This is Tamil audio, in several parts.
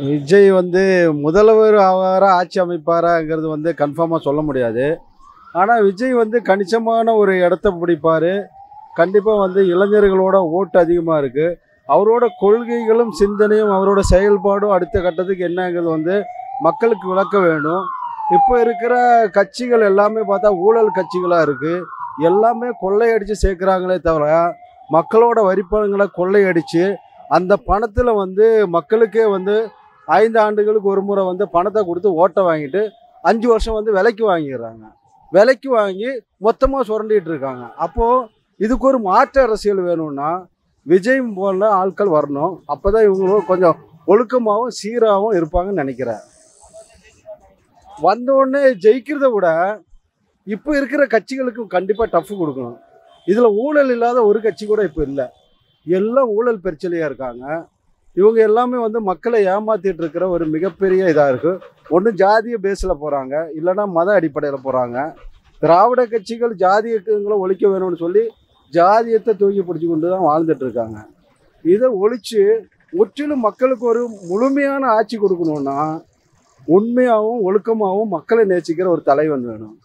விஜய் வந்து முதல்வர் ஆவாரா ஆட்சி அமைப்பாராங்கிறது வந்து கன்ஃபார்மாக சொல்ல முடியாது. ஆனால் விஜய் வந்து கணிசமான ஒரு இடத்த பிடிப்பார். கண்டிப்பாக வந்து இளைஞர்களோட ஓட்டு அதிகமாக இருக்குது. அவரோட கொள்கைகளும் சிந்தனையும் அவரோட செயல்பாடும் அடுத்த கட்டத்துக்கு என்னங்கிறது வந்து மக்களுக்கு விளக்க வேணும். இப்போ இருக்கிற கட்சிகள் எல்லாமே பார்த்தா ஊழல் கட்சிகளாக இருக்குது. எல்லாமே கொள்ளையடித்து சேர்க்குறாங்களே தவிர மக்களோட வரிப்பணங்களை கொள்ளையடித்து அந்த பணத்தில் வந்து மக்களுக்கே வந்து 5 ஆண்டுகளுக்கு ஒரு முறை வந்து பணத்தை கொடுத்து ஓட்டை வாங்கிட்டு 5 வருஷம் வந்து விலைக்கு வாங்கிடுறாங்க. விலைக்கு வாங்கி மொத்தமாக சுரண்டிகிட்டு இருக்காங்க. அப்போது இதுக்கு ஒரு மாற்று அரசியல் வேணும்னா விஜய் போல ஆட்கள் வரணும். அப்போ தான் இவங்களும் கொஞ்சம் ஒழுக்கமாகவும் சீராகவும் இருப்பாங்கன்னு நினைக்கிறேன். வந்தோடனே ஜெயிக்கிறத விட இப்போ இருக்கிற கட்சிகளுக்கு கண்டிப்பாக டஃப் கொடுக்கணும். இதில் ஊழல் இல்லாத ஒரு கட்சி கூட இப்போ இல்லை. எல்லாம் ஊழல் பிரச்சனையாக இருக்காங்க. இவங்க எல்லாமே வந்து மக்களை ஏமாற்றிட்டு இருக்கிற ஒரு மிகப்பெரிய இதாக இருக்குது. ஒன்று ஜாதிய பேஸில் போகிறாங்க, இல்லைனா மத அடிப்படையில் போகிறாங்க. திராவிட கட்சிகள் ஜாதியங்களை ஒழிக்க வேணும்னு சொல்லி ஜாதியத்தை தூக்கி பிடிச்சி கொண்டு தான் வாழ்ந்துட்டு இருக்காங்க. இதை ஒழித்து முற்றிலும் மக்களுக்கு ஒரு முழுமையான ஆட்சி கொடுக்கணுன்னா உண்மையாகவும் ஒழுக்கமாகவும் மக்களை நேசிக்கிற ஒரு தலைவன் வேணும்.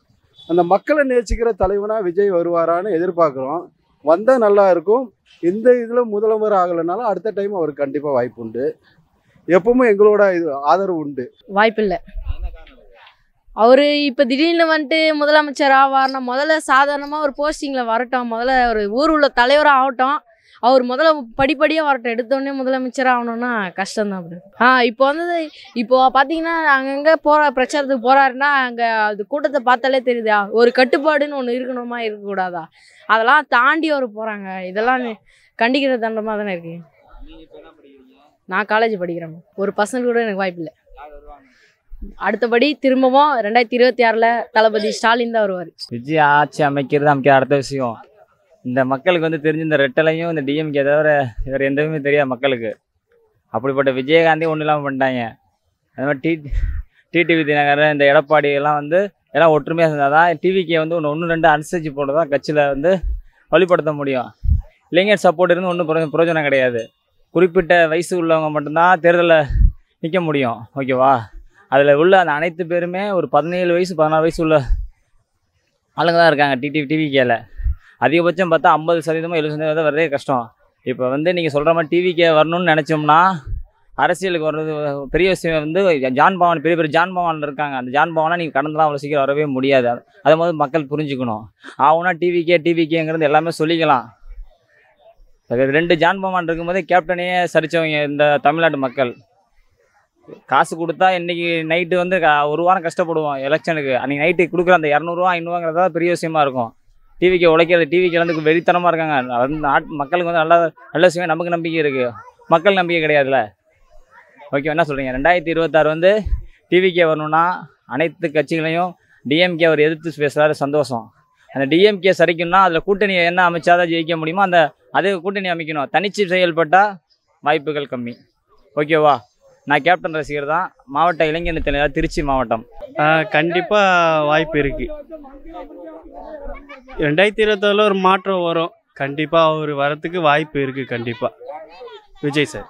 அந்த மக்களை நேசிக்கிற தலைவனாக விஜய் வருவாரான்னு எதிர்பார்க்குறோம். வந்தால் நல்லா இருக்கும். இந்த இதில் முதல்வர் ஆகலைனாலும் அடுத்த டைம் அவருக்கு கண்டிப்பாக வாய்ப்பு உண்டு. எப்பவுமே எங்களோட இது ஆதரவு உண்டு. வாய்ப்பு இல்லை. அவர் இப்போ திடீர்னு வந்துட்டு முதலமைச்சர் ஆவார்னா முதல்ல சாதாரணமாக ஒரு போஸ்டிங்கில் வரட்டும். முதல்ல ஒரு ஊர் உள்ள தலைவராக ஆகட்டும். அவர் முதல்ல படிப்படியாக வரட்டும். எடுத்தோடனே முதலமைச்சர் ஆகணும்னா கஷ்டம்தான். அப்படி இப்போ வந்து இப்போ பார்த்தீங்கன்னா அங்கங்கே பிரச்சாரத்துக்கு போகிறாருன்னா அங்கே அது கூட்டத்தை பார்த்தாலே தெரியுதா, ஒரு கட்டுப்பாடுன்னு ஒன்று இருக்கணுமா இருக்கக்கூடாதா, அதெல்லாம் தாண்டி அவர் போகிறாங்க. இதெல்லாம் கண்டிக்கிற தண்டமாக தானே இருக்கு. நான் காலேஜ் படிக்கிறேன். ஒரு பர்சன்ட் கூட எனக்கு வாய்ப்பு இல்லை. அடுத்தபடி திரும்பவும் 2026 தளபதி ஸ்டாலின் தான் வருவார். விஜய் ஆட்சி அமைக்கிறது அடுத்த விஷயம். இந்த மக்களுக்கு வந்து தெரிஞ்ச இந்த ரெட்டலையும் இந்த டிஎம்கே தவிர வேறு எந்தவுமே தெரியாது மக்களுக்கு. அப்படிப்பட்ட விஜயகாந்தி ஒன்றும் இல்லாமல் பண்ணிட்டாங்க. அது மாதிரி டிடிவி தினகரன் இந்த எடப்பாடி எல்லாம் வந்து எல்லாம் ஒற்றுமையாக இருந்தால் தான் டிவிக்கே வந்து ஒன்று 2 அனுசரித்து போட்டு தான் கட்சியில் வந்து வழிபடுத்த முடியும். இளைஞர் சப்போர்ட் இருந்து ஒன்றும் பிரயோஜனம் கிடையாது. குறிப்பிட்ட வயசு உள்ளவங்க மட்டும்தான் தேர்தலில் நிற்க முடியும். ஓகேவா? அதில் உள்ள அந்த அனைத்து பேருமே ஒரு 17 வயசு 16 வயசு உள்ள ஆளுங்க தான் இருக்காங்க டிவிகேல. அதிகபட்சம் பார்த்தா 50% 70% வர்றதே கஷ்டம். இப்போ வந்து நீங்கள் சொல்கிற மாதிரி டிவிக்கே வரணும்னு நினச்சோம்னா அரசியலுக்கு வர்றது பெரிய விஷயம். வந்து ஜான் பவான் பெரிய ஜான் பவான் இருக்காங்க. அந்த ஜான் பவானா நீங்கள் கடந்தெல்லாம் அவ்வளோ சீக்கிரம் வரவே முடியாது. அதை மாதிரி மக்கள் புரிஞ்சுக்கணும். ஆகுனா டிவிகேங்கிறது எல்லாமே சொல்லிக்கலாம். 2 ஜான் பவான் இருக்கும்போதே கேப்டனையே சரித்தவங்க இந்த தமிழ்நாட்டு மக்கள். காசு கொடுத்தா இன்றைக்கி நைட்டு வந்து ஒரு வாரம் கஷ்டப்படுவோம் எலெக்ஷனுக்கு. அன்றைக்கி நைட்டு கொடுக்குற அந்த 200 500ங்கிறதா பெரிய விஷயமா இருக்கும். டிவிக்கு உழைக்கிறது டிவிக்கு வந்து வெறித்தனமாக இருக்காங்க. மக்களுக்கு வந்து நல்ல விஷயம். நமக்கு நம்பிக்கை இருக்குது, மக்கள் நம்பிக்கை கிடையாதுல்ல. ஓகே, என்ன சொல்கிறீங்க? 2026 வந்து டிவிக்கே வரணும்னா அனைத்து கட்சிகளையும் டிஎம்கே அவர் எதிர்த்து பேசுகிறாரு, சந்தோஷம். அந்த டிஎம்கே சரிக்கணும்னா அதில் கூட்டணி என்ன அமைச்சாதான் ஜெயிக்க முடியுமோ அதே கூட்டணி அமைக்கணும். தனிச்சு செயல்பட்டால் வாய்ப்புகள் கம்மி. ஓகேவா? நான் கேப்டன் ரசிகர் தான். மாவட்ட இளைஞர் தலைவர், திருச்சி மாவட்டம். கண்டிப்பாக வாய்ப்பு இருக்குது. 2027 ஒரு மாற்றம் வரும். கண்டிப்பாக அவர் வரத்துக்கு வாய்ப்பு இருக்குது. கண்டிப்பாக விஜய் சார்.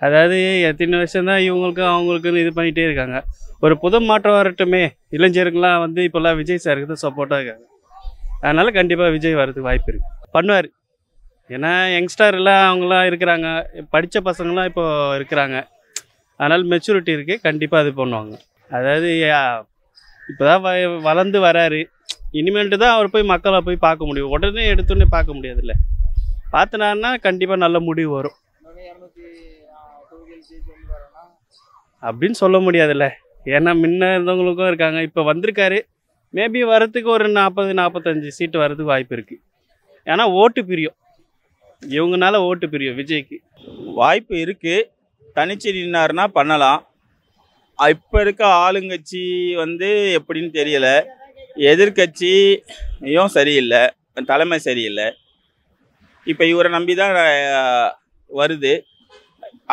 அதாவது எத்தனை வருஷம் தான் இவங்களுக்கும் அவங்களுக்குன்னு இது பண்ணிகிட்டே இருக்காங்க. ஒரு புது மாற்றம் வரட்டுமே. இளைஞர்கள்லாம் வந்து இப்போல்லாம் விஜய் சாருக்கு தான் சப்போர்ட்டாக இருக்காங்க. அதனால் கண்டிப்பாக விஜய் வரதுக்கு வாய்ப்பு இருக்குது. பண்ணுவார். ஏன்னா யங்ஸ்டர் எல்லாம் அவங்களாம் இருக்கிறாங்க, படித்த பசங்களாம் இப்போது இருக்கிறாங்க. அதனால் மெச்சூரிட்டி இருக்குது. கண்டிப்பாக அது பண்ணுவாங்க. அதாவது இப்போ தான் வளர்ந்து வராரு. இனிமேல்ட்டு தான் அவர் போய் மக்களை போய் பார்க்க முடியும். உடனே எடுத்தோடனே பார்க்க முடியாதுல்ல. பார்த்தினாருன்னா கண்டிப்பாக நல்ல முடிவு வரும் அப்படின்னு சொல்ல முடியாதுல்ல. ஏன்னா முன்ன இருந்தவங்களுக்கும் இருக்காங்க, இப்போ வந்திருக்காரு. மேபி வரத்துக்கு ஒரு 40-45 சீட்டு வரதுக்கு வாய்ப்பு இருக்குது. ஏன்னா ஓட்டு பிரியும், இவங்கனால ஓட்டு பிரியும். விஜய்க்கு வாய்ப்பு இருக்குது. தனிச்சு நின்னாருன்னா பண்ணலாம். இப்போ இருக்க ஆளுங்கட்சி வந்து எப்படின்னு தெரியலை. எதிர்கட்சியும் சரியில்லை, தலைமை சரியில்லை. இப்போ இவரை நம்பி தான் வருது.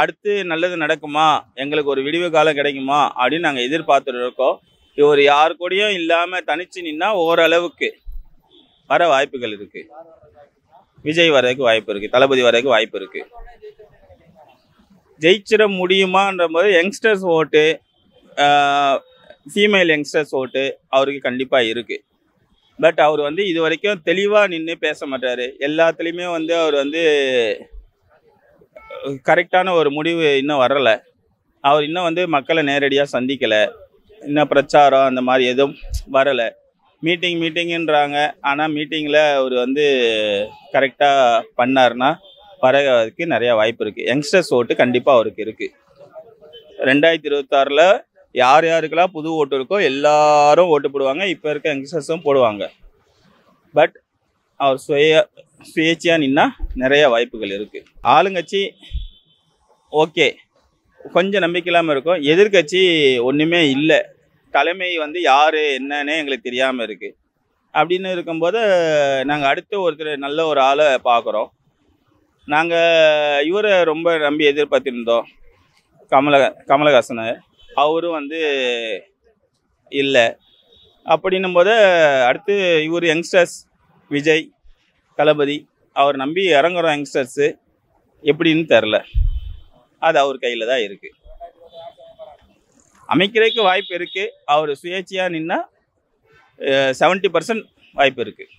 அடுத்து நல்லது நடக்குமா, எங்களுக்கு ஒரு விடிவு காலம் கிடைக்குமா அப்படின்னு நாங்கள் எதிர்பார்த்துட்டு இருக்கோம். இவர் யாரு கூடயும் இல்லாமல் தனிச்சு நின்னா ஓரளவுக்கு வர வாய்ப்புகள் இருக்குது. விஜய் வரதுக்கு வாய்ப்பு இருக்குது, தளபதி வரதுக்கு வாய்ப்பு இருக்குது. ஜெயிச்சிட முடியுமான்ற போது யங்ஸ்டர்ஸ் ஓட்டு, ஃபீமேல் யங்ஸ்டர்ஸ் ஓட்டு அவருக்கு கண்டிப்பாக இருக்குது. பட் அவர் வந்து இது வரைக்கும் தெளிவாக நின்று பேச மாட்டார். எல்லாத்துலேயுமே வந்து அவர் வந்து கரெக்டான ஒரு முடிவு இன்னும் வரலை. அவர் இன்னும் வந்து மக்களை நேரடியாக சந்திக்கலை. இன்னும் பிரச்சாரம் அந்த மாதிரி எதுவும் வரலை. மீட்டிங்குன்றாங்க. ஆனால் மீட்டிங்கில் அவர் வந்து கரெக்டாக பண்ணார்னா வரதுக்கு நிறையா வாய்ப்பு இருக்குது. யங்ஸ்டர்ஸ் ஓட்டு கண்டிப்பாக அவருக்கு இருக்குது. 2026 யார் யாருக்கெல்லாம் புது ஓட்டு இருக்கோ எல்லாரும் ஓட்டு போடுவாங்க. இப்போ இருக்க யங்ஸ்டர்ஸும் போடுவாங்க. பட் அவர் சுயேட்சையாக நின்னா நிறைய வாய்ப்புகள் இருக்குது. ஆளுங்கட்சி ஓகே, கொஞ்சம் நம்பிக்கை இல்லாமல் இருக்கும். எதிர்கட்சி ஒன்றுமே இல்லை. தலைமை வந்து யார் என்னன்னே எங்களுக்கு தெரியாமல் இருக்குது. அப்படின்னு இருக்கும்போது நாங்கள் அடுத்து ஒருத்தர் நல்ல ஒரு ஆளை பார்க்குறோம். நாங்கள் இவரை ரொம்ப நம்பி எதிர்பார்த்திருந்தோம், கமலஹாசனை. அவரும் வந்து இல்லை. அப்படின்னும் போது அடுத்து இவர் யங்ஸ்டர்ஸ் விஜய், தளபதி அவர் நம்பி இறங்குறோம். யங்ஸ்டர்ஸு எப்படின்னு தெரில. அது அவர் கையில் தான் இருக்குது. அமைக்கிறதுக்கு வாய்ப்பு இருக்குது. அவர் சுயேட்சையாக நின்னா 70% வாய்ப்பு இருக்குது.